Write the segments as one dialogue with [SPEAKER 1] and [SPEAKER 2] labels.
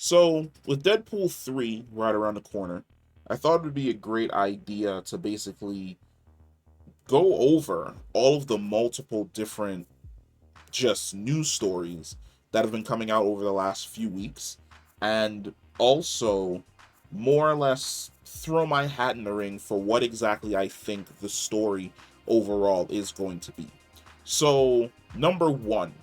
[SPEAKER 1] So, with Deadpool 3 right around the corner, I thought it would be a great idea to basically go over all of the multiple different just news stories that have been coming out over the last few weeks, and also more or less throw my hat in the ring for what exactly I think the story overall is going to be. So, number one,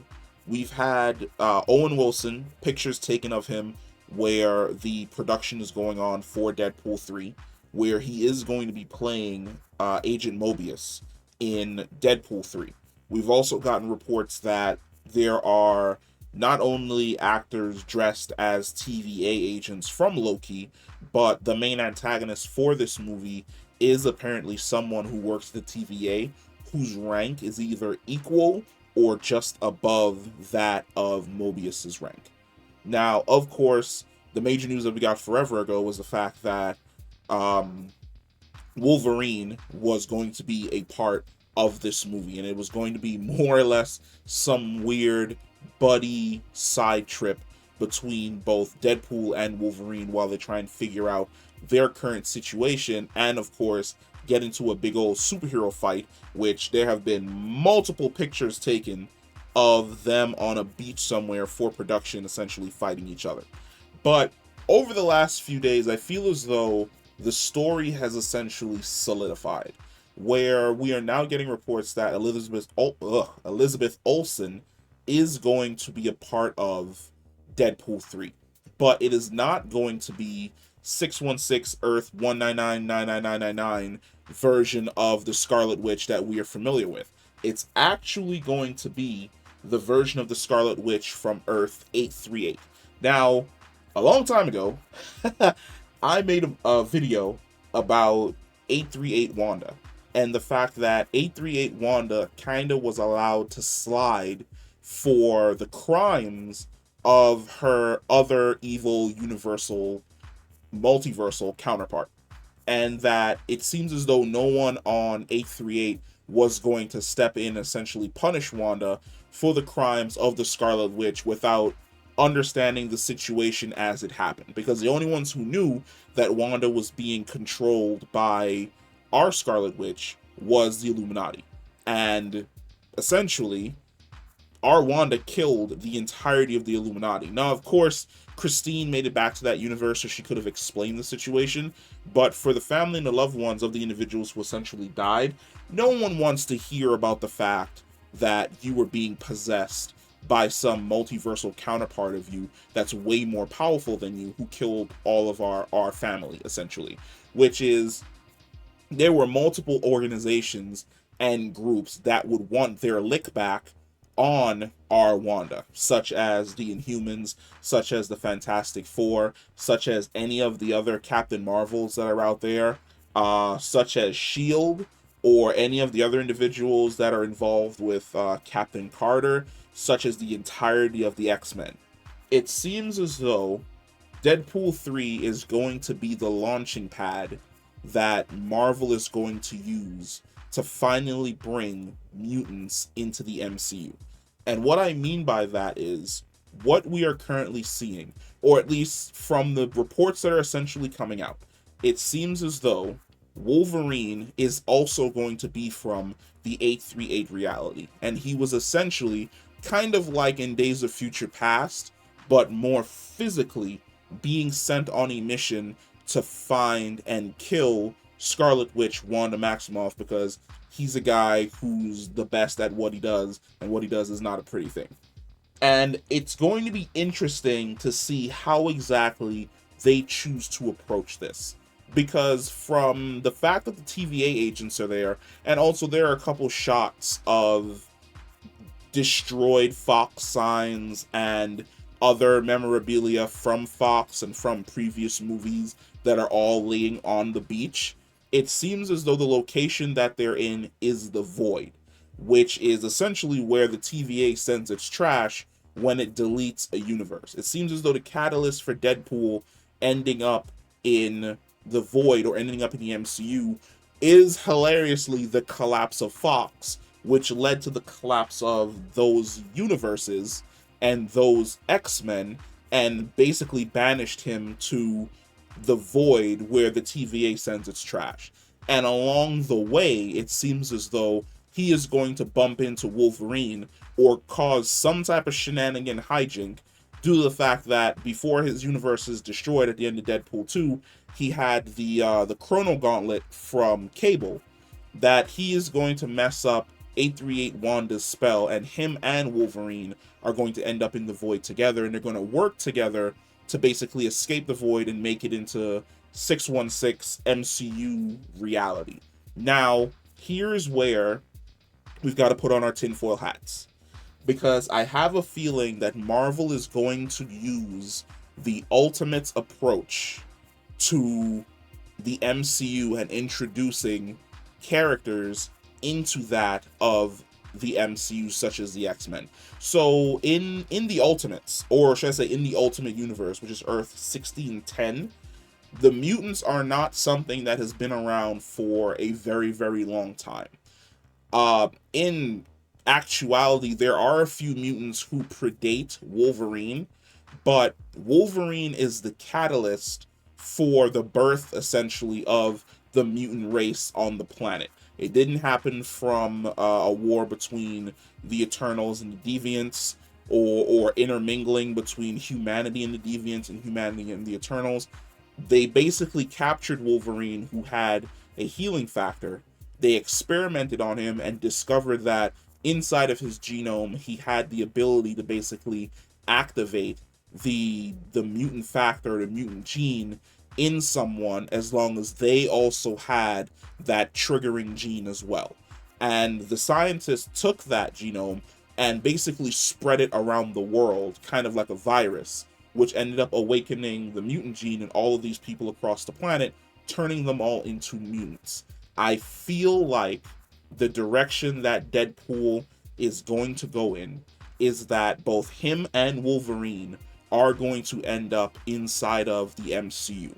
[SPEAKER 1] we've had Owen Wilson, pictures taken of him where the production is going on for Deadpool 3, where he is going to be playing Agent Mobius in Deadpool 3. We've also gotten reports that there are not only actors dressed as TVA agents from Loki, but the main antagonist for this movie is apparently someone who works at the TVA whose rank is either equal or just above that of Mobius's rank. Now, of course, the major news that we got forever ago was the fact that um, Wolverine was going to be a part of this movie, and it was going to be more or less some weird buddy side trip between both Deadpool and Wolverine while they try and figure out their current situation, and of course, get into a big old superhero fight, which there have been multiple pictures taken of them on a beach somewhere for production, essentially fighting each other. But over the last few days, I feel as though the story has essentially solidified, where we are now getting reports that Elizabeth Olsen is going to be a part of Deadpool 3, but it is not going to be 616 Earth 1999999 version of the Scarlet Witch that we are familiar with. It's actually going to be the version of the Scarlet Witch from Earth 838. Now, a long time ago, I made a video about 838 Wanda and the fact that 838 Wanda kind of was allowed to slide for the crimes of her other evil universal multiversal counterpart, and that it seems as though no one on 838 was going to step in and essentially punish Wanda for the crimes of the Scarlet Witch without understanding the situation as it happened, because the only ones who knew that Wanda was being controlled by our Scarlet Witch was the Illuminati. And essentially, our Wanda killed the entirety of the Illuminati. Now, of course, Christine made it back to that universe so she could have explained the situation, but for the family and the loved ones of the individuals who essentially died, no one wants to hear about the fact that you were being possessed by some multiversal counterpart of you that's way more powerful than you, who killed all of our family, essentially. Which is, there were multiple organizations and groups that would want their lick back on our Wanda, such as the Inhumans, such as the Fantastic Four, such as any of the other Captain Marvels that are out there, such as Shield, or any of the other individuals that are involved with Captain Carter, such as the entirety of the X-Men. It seems as though Deadpool 3 is going to be the launching pad that Marvel is going to use to finally bring mutants into the MCU. And what I mean by that is, what we are currently seeing, or at least from the reports that are essentially coming out, it seems as though Wolverine is also going to be from the 838 reality. And he was essentially kind of like in Days of Future Past, but more physically being sent on a mission to find and kill Scarlet Witch Wanda Maximoff, because he's a guy who's the best at what he does, and what he does is not a pretty thing. And it's going to be interesting to see how exactly they choose to approach this. Because from the fact that the TVA agents are there, and also there are a couple shots of destroyed Fox signs and other memorabilia from Fox and from previous movies that are all laying on the beach, it seems as though the location that they're in is the Void, which is essentially where the TVA sends its trash when it deletes a universe. It seems as though the catalyst for Deadpool ending up in the Void, or ending up in the MCU, is hilariously the collapse of Fox, which led to the collapse of those universes and those X-Men, and basically banished him to the void where the TVA sends its trash. And along the way, it seems as though he is going to bump into Wolverine or cause some type of shenanigan hijink due to the fact that before his universe is destroyed at the end of Deadpool 2, he had the Chrono Gauntlet from Cable that he is going to mess up 838 Wanda's spell, and him and Wolverine are going to end up in the void together, and they're going to work together to basically escape the void and make it into 616 MCU reality. Now, here's where we've got to put on our tinfoil hats, because I have a feeling that Marvel is going to use the Ultimates approach to the MCU and introducing characters into that of the MCU, such as the X-Men. So in the Ultimates, or should I say in the Ultimate Universe, which is Earth 1610, the mutants are not something that has been around for a very, very long time. In actuality, there are a few mutants who predate Wolverine, but Wolverine is the catalyst for the birth, essentially, of the mutant race on the planet. It didn't happen from a war between the Eternals and the Deviants, or intermingling between humanity and the Deviants and humanity and the Eternals. They basically captured Wolverine, who had a healing factor. They experimented on him and discovered that inside of his genome, he had the ability to basically activate the mutant factor, the mutant gene in someone, as long as they also had that triggering gene as well. And the scientists took that genome and basically spread it around the world, kind of like a virus, which ended up awakening the mutant gene in all of these people across the planet, turning them all into mutants. I feel like the direction that Deadpool is going to go in is that both him and Wolverine are going to end up inside of the MCU.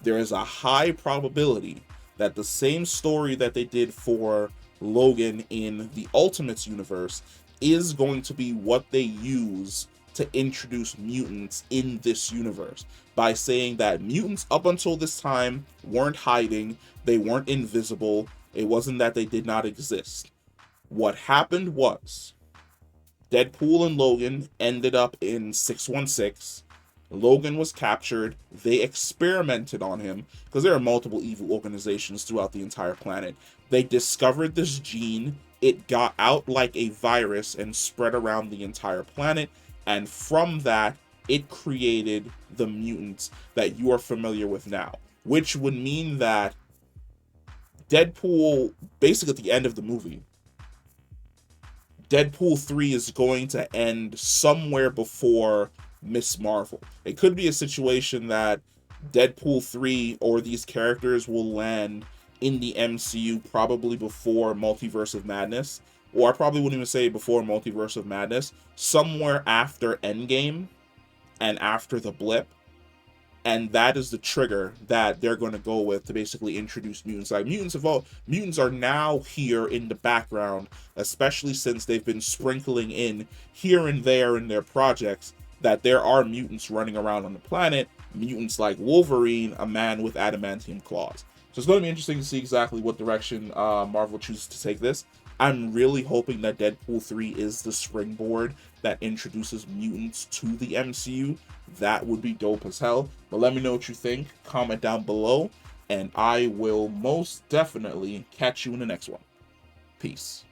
[SPEAKER 1] There is a high probability that the same story that they did for Logan in the Ultimates universe is going to be what they use to introduce mutants in this universe, by saying that mutants up until this time weren't hiding, they weren't invisible, it wasn't that they did not exist. What happened was Deadpool and Logan ended up in 616. Logan was captured. They experimented on him, because there are multiple evil organizations throughout the entire planet. They discovered this gene. It got out like a virus and spread around the entire planet. And from that, it created the mutants that you are familiar with now. Which would mean that Deadpool, basically at the end of the movie, Deadpool 3 is going to end somewhere before Miss Marvel. It could be a situation that Deadpool 3 or these characters will land in the MCU probably before Multiverse of Madness, or I probably wouldn't even say before Multiverse of Madness, somewhere after Endgame and after the blip. And that is the trigger that they're going to go with to basically introduce mutants. Like, mutants are now here in the background, especially since they've been sprinkling in here and there in their projects that there are mutants running around on the planet, mutants like Wolverine, a man with adamantium claws. So it's going to be interesting to see exactly what direction Marvel chooses to take this. I'm really hoping that Deadpool 3 is the springboard that introduces mutants to the MCU. That would be dope as hell. But let me know what you think. Comment down below, and I will most definitely catch you in the next one. Peace.